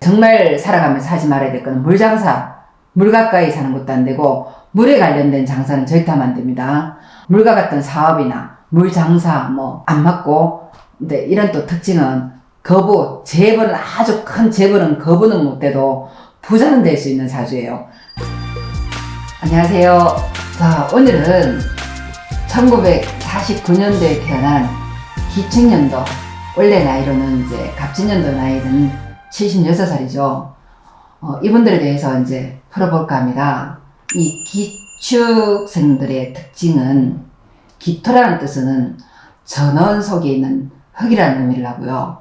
정말 살아가면서 하지 말아야 될 거는 물장사. 물 가까이 사는 것도 안 되고 물에 관련된 장사는 절대 하면 안 됩니다. 물과 같은 사업이나 물장사 안 맞고, 근데 이런 또 특징은 거부, 재벌은 아주 큰 재벌은 거부는 못 돼도 부자는 될 수 있는 사주예요. 안녕하세요. 자, 오늘은 1949년도에 태어난 기축년도, 원래 나이로는 이제 갑진년도 나이는 76살이죠. 이분들에 대해서 이제 풀어볼까 합니다. 이 기축생들의 특징은, 기토라는 뜻은 전원 속에 있는 흙이라는 의미를 하고요.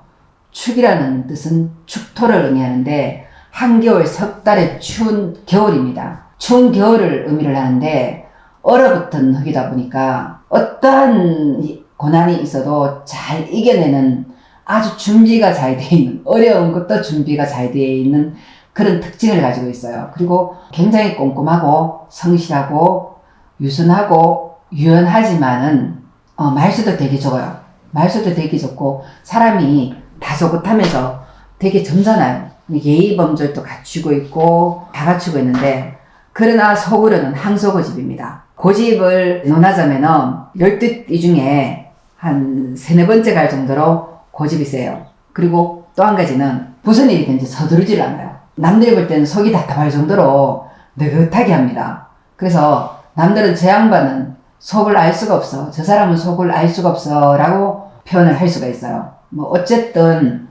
축이라는 뜻은 축토를 의미하는데, 한겨울 석 달의 추운 겨울입니다. 추운 겨울을 의미를 하는데, 얼어붙은 흙이다 보니까 어떠한 고난이 있어도 잘 이겨내는, 아주 준비가 잘 되어 있는, 어려운 것도 준비가 잘 되어 있는 그런 특징을 가지고 있어요. 그리고 굉장히 꼼꼼하고 성실하고 유순하고 유연하지만은 말수도 되게 적어요. 말수도 되게 적고 사람이 다소곳하면서 되게 점잖아요. 예의 범절도 갖추고 있고 다 갖추고 있는데, 그러나 속으로는 항소고집입니다. 고집을 논하자면은 12띠 중에 한 3-4번째 갈 정도로 고집이 세요. 그리고 또 한 가지는 무슨 일이든지 서두르질 않아요. 남들이 볼 때는 속이 답답할 정도로 느긋하게 합니다. 그래서 남들은 저 양반은 속을 알 수가 없어, 저 사람은 속을 알 수가 없어 라고 표현을 할 수가 있어요. 어쨌든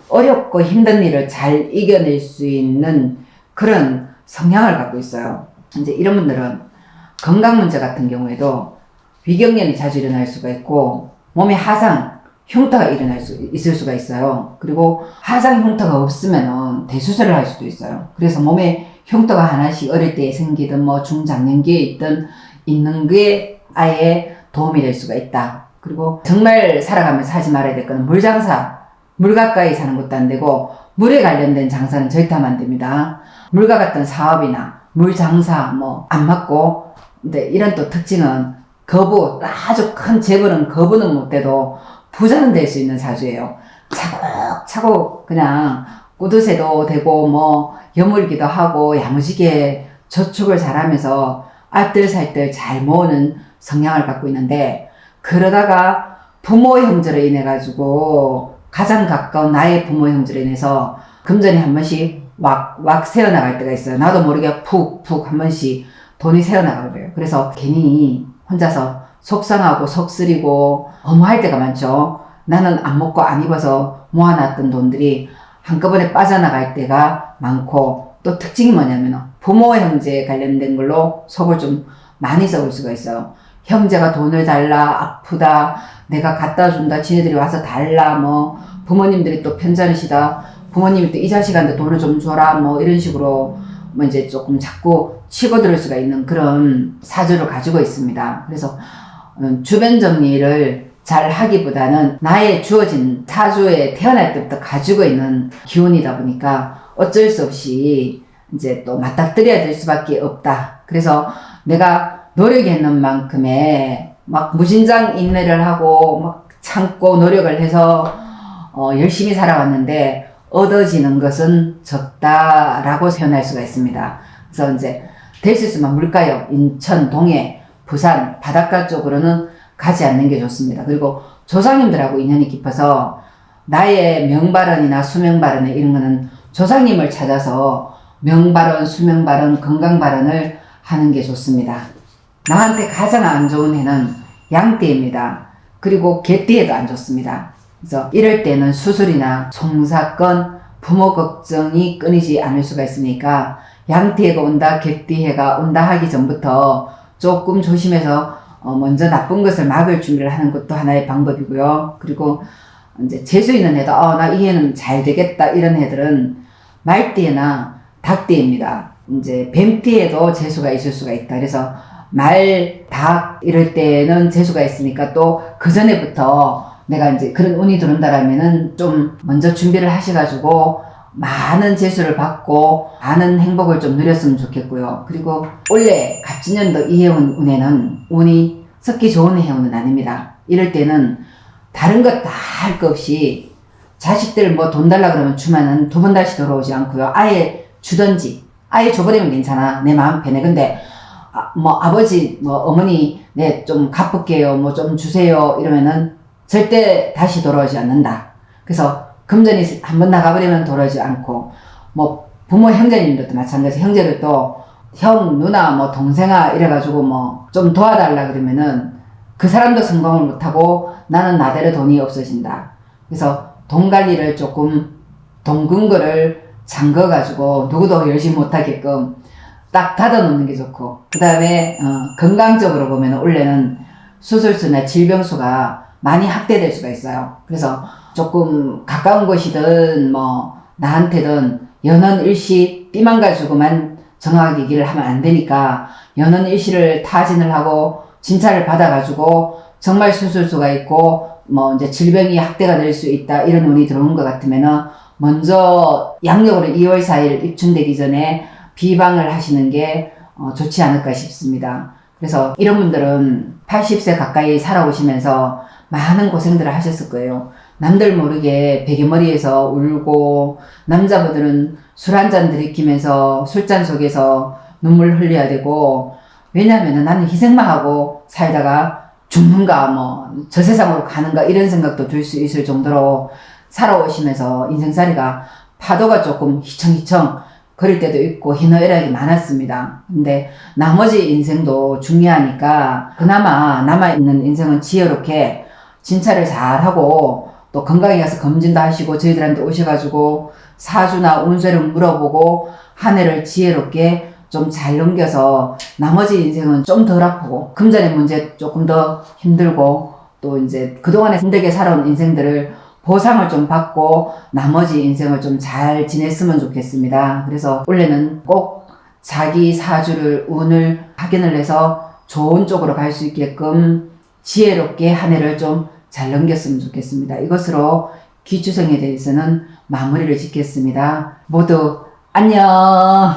어렵고 힘든 일을 잘 이겨낼 수 있는 그런 성향을 갖고 있어요. 이제 이런 분들은 건강 문제 같은 경우에도 위경련이 자주 일어날 수가 있고, 몸에 하상, 흉터가 일어날 수 있을 수가 있어요. 그리고 하상 흉터가 없으면은 대수술을 할 수도 있어요. 그래서 몸에 흉터가 하나씩 어릴 때 생기든 중장년기에 있는 게 아예 도움이 될 수가 있다. 그리고 정말 살아가면서 하지 말아야 될 거는 물장사. 물 가까이 사는 것도 안 되고 물에 관련된 장사는 절대 하면 안 됩니다. 물과 같은 사업이나 물장사 안 맞고, 근데 이런 또 특징은 거부, 아주 큰 재벌은 거부는 못 돼도 부자는 될 수 있는 사주예요. 차곡차곡 그냥 꾸드세도 되고 여물기도 하고 야무지게 저축을 잘하면서 알뜰살뜰 잘 모으는 성향을 갖고 있는데, 그러다가 부모 형제로 인해 가지고 가장 가까운 나의 부모 형제로 인해서 금전이 한 번씩 왁 새어나갈 때가 있어요. 나도 모르게 푹푹 한 번씩 돈이 새어나가게 돼요. 그래서 괜히 혼자서 속상하고 속쓰리고 허무할 때가 많죠. 나는 안 먹고 안 입어서 모아놨던 돈들이 한꺼번에 빠져나갈 때가 많고, 또 특징이 뭐냐면 부모 형제 관련된 걸로 속을 좀 많이 썩을 수가 있어요. 형제가 돈을 달라, 아프다, 내가 갖다 준다, 지네들이 와서 달라, 부모님들이 또 편찮으시다, 부모님이 또 이 자식한테 돈을 좀 줘라, 이런 식으로 이제 조금 자꾸 치고들을 수가 있는 그런 사주를 가지고 있습니다. 그래서 주변 정리를 잘 하기보다는 나의 주어진 사주에 태어날 때부터 가지고 있는 기운이다 보니까 어쩔 수 없이 이제 또 맞닥뜨려야 될 수밖에 없다. 그래서 내가 노력했는 만큼의 무진장 인내를 하고 참고 노력을 해서 열심히 살아왔는데 얻어지는 것은 적다라고 표현할 수가 있습니다. 그래서 이제 될 수 있으면 물가역, 인천, 동해, 부산, 바닷가 쪽으로는 가지 않는 게 좋습니다. 그리고 조상님들하고 인연이 깊어서 나의 명발언이나 수명발언 이런 거는 조상님을 찾아서 명발언, 수명발언, 건강발언을 하는 게 좋습니다. 나한테 가장 안 좋은 해는 양띠입니다. 그리고 개띠에도 안 좋습니다. 그래서 이럴 때는 수술이나 총사건, 부모 걱정이 끊이지 않을 수가 있으니까 양띠해가 온다, 개띠해가 온다 하기 전부터 조금 조심해서 먼저 나쁜 것을 막을 준비를 하는 것도 하나의 방법이고요. 그리고 이제 재수 있는 해도 나 이 해는 잘 되겠다 이런 해들은 말띠나 닭띠입니다. 이제 뱀띠에도 재수가 있을 수가 있다. 그래서 말, 닭 이럴 때는 재수가 있으니까 또 그 전에부터 내가 이제 그런 운이 들어온다라면은 좀 먼저 준비를 하셔가지고 많은 재수를 받고 많은 행복을 좀 누렸으면 좋겠고요. 그리고 원래 갑진년도 이해운 운에는 운이 썩기 좋은 해운은 아닙니다. 이럴 때는 다른 것 다 할 것 없이 자식들 뭐 돈 달라 그러면 주면은 두 번 다시 돌아오지 않고요. 아예 주던지, 아예 줘버리면 괜찮아. 내 마음 편해. 근데, 뭐 아버지, 뭐 어머니, 네, 좀 갚을게요. 뭐 좀 주세요. 이러면은 절대 다시 돌아오지 않는다. 그래서 금전이 한번 나가버리면 돌아오지 않고, 뭐 부모 형제님들도 마찬가지. 형제들도 형, 누나, 뭐 동생아 이래가지고 뭐 좀 도와달라 그러면은 그 사람도 성공을 못하고 나는 나대로 돈이 없어진다. 그래서 돈 관리를 조금 동근거를 잠궈가지고 누구도 열심히 못하게끔 딱 닫아놓는 게 좋고, 그 다음에 건강적으로 보면 원래는 수술수나 질병수가 많이 확대될 수가 있어요. 그래서 조금 가까운 곳이든 뭐 나한테든 연원일시 삐만 가지고만 정확하게 얘기를 하면 안 되니까 연원일시를 타진을 하고 진찰을 받아가지고 정말 수술수가 있고 뭐 이제 질병이 확대가 될 수 있다 이런 운이 들어온 것 같으면은 먼저 양력으로 2월 4일 입춘되기 전에 비방을 하시는 게 좋지 않을까 싶습니다. 그래서 이런 분들은 80세 가까이 살아오시면서 많은 고생들을 하셨을 거예요. 남들 모르게 베개머리에서 울고, 남자분들은 술 한잔 들이키면서 술잔 속에서 눈물 흘려야 되고, 왜냐하면 나는 희생만 하고 살다가 죽는가 뭐 저 세상으로 가는가 이런 생각도 들 수 있을 정도로 살아오시면서 인생살이가 파도가 조금 휘청휘청 거릴 때도 있고 희노애락이 많았습니다. 근데 나머지 인생도 중요하니까 그나마 남아있는 인생은 지혜롭게 진찰을 잘하고 또 건강에 가서 검진도 하시고 저희들한테 오셔가지고 사주나 운세를 물어보고 한 해를 지혜롭게 좀 잘 넘겨서 나머지 인생은 좀 덜 아프고 금전의 문제 조금 더 힘들고 또 이제 그동안에 힘들게 살아온 인생들을 보상을 좀 받고 나머지 인생을 좀 잘 지냈으면 좋겠습니다. 그래서 원래는 꼭 자기 사주를 운을 확인을 해서 좋은 쪽으로 갈 수 있게끔 지혜롭게 한 해를 좀 잘 넘겼으면 좋겠습니다. 이것으로 귀추생에 대해서는 마무리를 짓겠습니다. 모두 안녕.